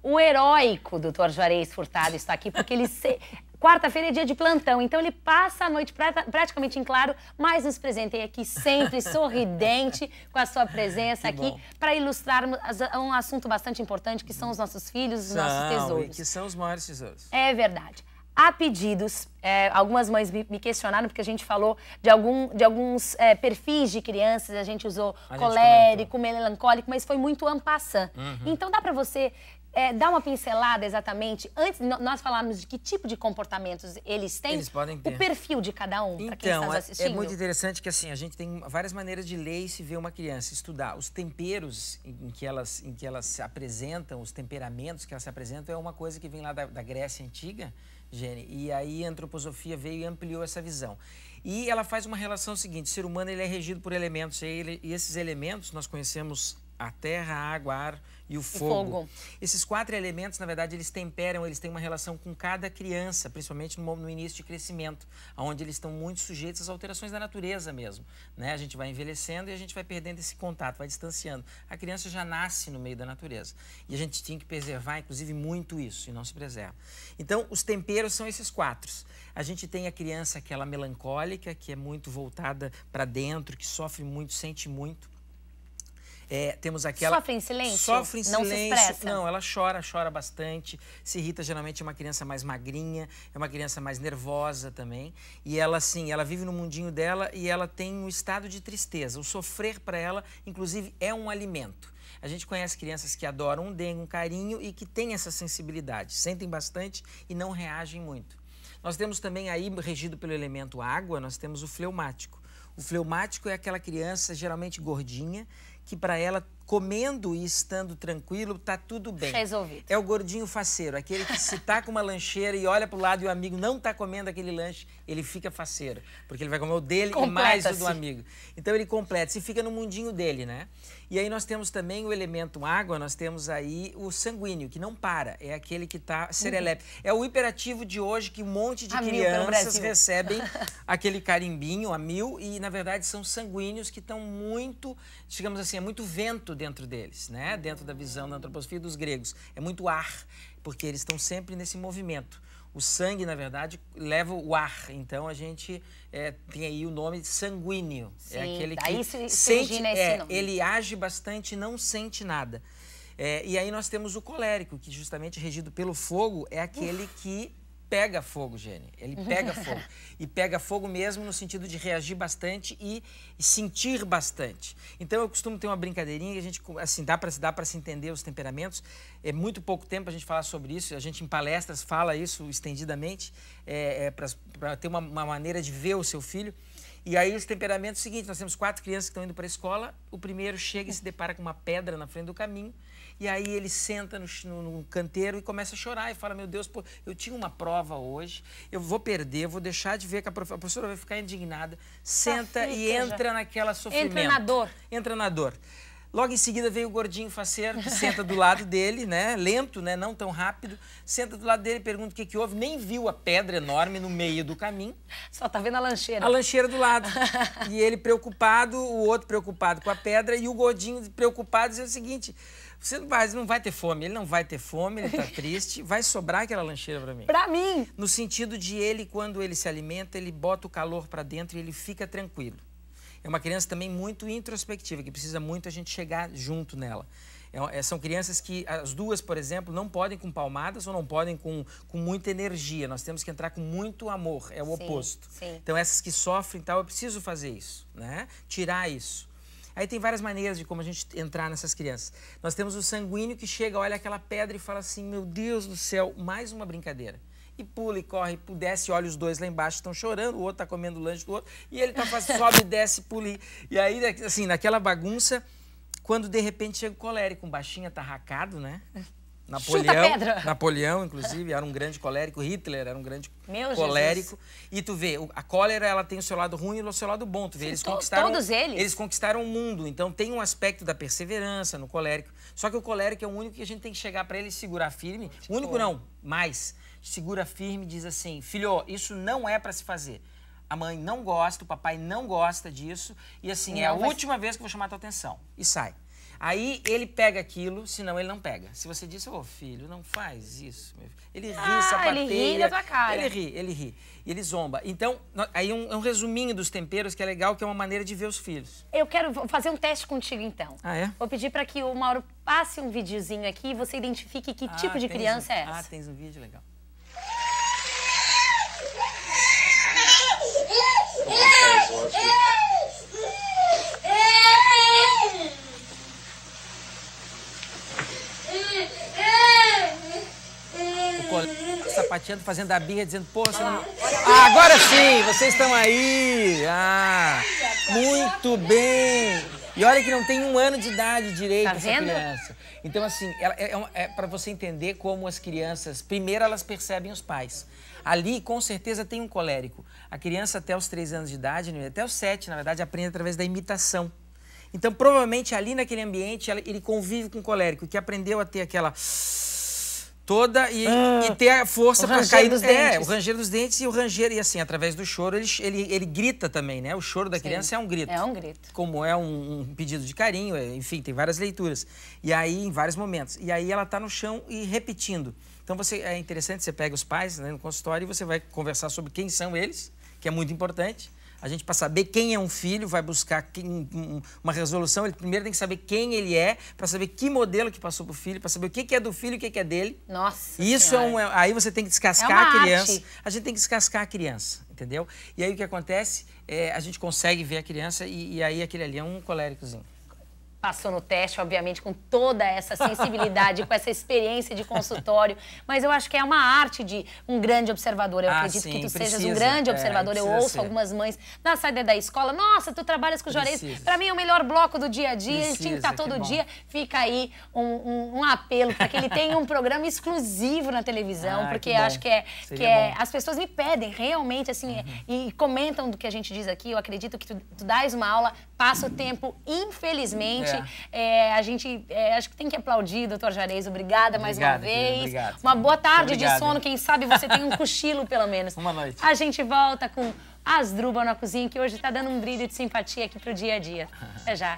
O heróico Dr. Juarez Furtado está aqui porque ele... Quarta-feira é dia de plantão, então ele passa a noite praticamente em claro, mas nos presenteia aqui sempre sorridente com a sua presença aqui para ilustrar um assunto bastante importante, que são os nossos filhos, os nossos tesouros. Que são os maiores tesouros. É verdade. Há pedidos, algumas mães me questionaram, porque a gente falou de alguns perfis de crianças, a gente usou colérico, melancólico, mas foi muito en passant. Então dá para você dar uma pincelada exatamente, antes de nós falarmos de que tipo de comportamentos eles têm, eles podem ter. O perfil de cada um, para quem está nos assistindo? É muito interessante que assim, a gente tem várias maneiras de ler e se ver uma criança, estudar. Os temperos em que elas se apresentam, os temperamentos que elas se apresentam, é uma coisa que vem lá da Grécia Antiga, Gene, e aí a antroposofia veio e ampliou essa visão. E ela faz uma relação seguinte: o ser humano ele é regido por elementos, e esses elementos nós conhecemos a terra, a água, ar e o fogo. Esses 4 elementos, na verdade, eles temperam, eles têm uma relação com cada criança, principalmente no início de crescimento, onde eles estão muito sujeitos às alterações da natureza mesmo, né? A gente vai envelhecendo e a gente vai perdendo esse contato, vai distanciando. A criança já nasce no meio da natureza. E a gente tem que preservar, inclusive, muito isso, e não se preserva. Então, os temperos são esses 4. A gente tem a criança, aquela melancólica, que é muito voltada para dentro, que sofre muito, sente muito. Temos aquela... Sofre em silêncio? Sofre em silêncio. Não se expressa? Não, ela chora bastante, se irrita, geralmente é uma criança mais magrinha, é uma criança mais nervosa também. E ela, assim, ela vive no mundinho dela e ela tem um estado de tristeza. O sofrer para ela, inclusive, é um alimento. A gente conhece crianças que adoram um dengue, um carinho e que têm essa sensibilidade, sentem bastante e não reagem muito. Nós temos também aí, regido pelo elemento água, nós temos o fleumático. O fleumático é aquela criança geralmente gordinha, que para ela, comendo e estando tranquilo, tá tudo bem. Resolvido. É o gordinho faceiro, aquele que se tá com uma lancheira e olha pro lado e o amigo não tá comendo aquele lanche, ele fica faceiro, porque ele vai comer o dele e mais o do amigo. Então ele completa-se e fica no mundinho dele, né? E aí nós temos também o elemento água, nós temos aí o sanguíneo, que não para, é aquele que tá serelepe. É o hiperativo de hoje, que um monte de crianças recebem aquele carimbinho a 1000 e, na verdade, são sanguíneos que estão muito, digamos assim, é muito vento dentro deles, né? Dentro da visão da antroposofia dos gregos. É muito ar, porque eles estão sempre nesse movimento. O sangue, na verdade, leva o ar. Então, a gente tem aí o nome de sanguíneo. Sim, é aquele daí que sente, esse nome. Ele age bastante e não sente nada. E aí nós temos o colérico, que justamente regido pelo fogo, é aquele que pega fogo, Gene. Ele pega fogo. E pega fogo mesmo no sentido de reagir bastante e sentir bastante. Então, eu costumo ter uma brincadeirinha que a gente, assim, dá para se entender os temperamentos. É muito pouco tempo a gente falar sobre isso. A gente, em palestras, fala isso estendidamente, para ter uma maneira de ver o seu filho. E aí, os temperamentos seguintes, nós temos 4 crianças que estão indo para a escola. O primeiro chega e se depara com uma pedra na frente do caminho. E aí ele senta no canteiro e começa a chorar e fala: meu Deus, pô, eu tinha uma prova hoje, eu vou perder, vou deixar de ver, que a professora vai ficar indignada. Senta e entra naquela sofrimento. Entra na dor. Entra na dor. Logo em seguida veio o gordinho faceiro, que senta do lado dele, né? Lento, né? Não tão rápido. Senta do lado dele, pergunta o que houve. Nem viu a pedra enorme no meio do caminho. Só tá vendo a lancheira. A lancheira do lado. E ele preocupado, o outro preocupado com a pedra e o gordinho preocupado dizendo o seguinte: você não vai ter fome. Ele não vai ter fome, ele tá triste. Vai sobrar aquela lancheira para mim. Para mim. No sentido de ele, quando ele se alimenta, ele bota o calor para dentro e ele fica tranquilo. É uma criança também muito introspectiva, que precisa muito a gente chegar junto nela. São crianças que, as duas, por exemplo, não podem com palmadas ou não podem com muita energia. Nós temos que entrar com muito amor, é o oposto. Sim. Então, essas que sofrem, eu preciso fazer isso, né? Tirar isso. Aí tem várias maneiras de como a gente entrar nessas crianças. Nós temos o sanguíneo que chega, olha aquela pedra e fala assim: meu Deus do céu, mais uma brincadeira. E pula e corre, desce, olha os dois lá embaixo, estão chorando, o outro está comendo o lanche do outro, e ele sobe, desce, pula. E aí, assim, naquela bagunça, quando de repente chega o colérico, um baixinho atarracado, né? Napoleão, inclusive, era um grande colérico. Hitler era um grande colérico. Jesus. E tu vê, a cólera, ela tem o seu lado ruim e o seu lado bom. Tu vê, eles conquistaram, todos eles? Eles conquistaram o mundo. Então tem um aspecto da perseverança no colérico. Só que o colérico é o único que a gente tem que chegar para ele e segurar firme. O único não, mais. Segura firme e diz assim: filho, isso não é para se fazer. A mãe não gosta, o papai não gosta disso. E assim, é a última vez que eu vou chamar a tua atenção. E sai. Aí ele pega aquilo, senão ele não pega. Se você disse, ô filho, não faz isso, meu filho. Ele ri, sapateia. Ele ri da tua cara. Ele ri. E ele zomba. Então, aí é um resuminho dos temperos que é legal, que é uma maneira de ver os filhos. Eu quero fazer um teste contigo, então. Ah, é? Vou pedir para que o Mauro passe um videozinho aqui e você identifique que tipo de criança é essa. Ah, tens um vídeo legal. Sapateando, fazendo a birra, dizendo, porra, você não... Ah, agora sim, vocês estão aí! Ah, muito bem! E olha que não tem 1 ano de idade direito essa criança. Então, assim, é para você entender como as crianças, primeiro elas percebem os pais. Ali, com certeza, tem um colérico. A criança até os 3 anos de idade, até os 7, na verdade, aprende através da imitação. Então, provavelmente, ali naquele ambiente, ele convive com o colérico, que aprendeu a ter aquela... toda e ter a força para cair dos dentes. o ranger dos dentes e o ranger, e assim, através do choro, ele grita também, né? O choro da criança é um grito. É um grito. Como é um pedido de carinho, enfim, tem várias leituras. E aí, em vários momentos. E aí ela tá no chão e repetindo. Então é interessante, você pega os pais, né, no consultório e você vai conversar sobre quem são eles, que é muito importante. A gente, para saber quem é um filho, vai buscar uma resolução. Ele primeiro tem que saber quem ele é, para saber que modelo que passou pro filho, para saber o que é do filho e o que é dele. Nossa Isso aí você tem que descascar a criança. Arte. A gente tem que descascar a criança, entendeu? E aí o que acontece a gente consegue ver a criança e aí aquele ali é um coléricozinho. Passou no teste, obviamente, com toda essa sensibilidade, com essa experiência de consultório. Mas eu acho que é uma arte de um grande observador. Eu acredito que tu sejas um grande observador. Eu ouço algumas mães na saída da escola. Nossa, tu trabalhas com Juarez. Para mim é o melhor bloco do dia a dia. Ele tinha que estar todo dia. Fica aí um apelo para que ele tenha um programa exclusivo na televisão. Porque acho que as pessoas me pedem realmente, assim, e comentam do que a gente diz aqui. Eu acredito que tu dás uma aula, passa o tempo, infelizmente. A gente acho que tem que aplaudir, doutor Juarez. Obrigada mais uma vez. Obrigado. Uma boa tarde de sono. Quem sabe você tem um cochilo, pelo menos. Uma noite. A gente volta com Asdrubal na cozinha, que hoje está dando um brilho de simpatia aqui pro dia a dia. Até já.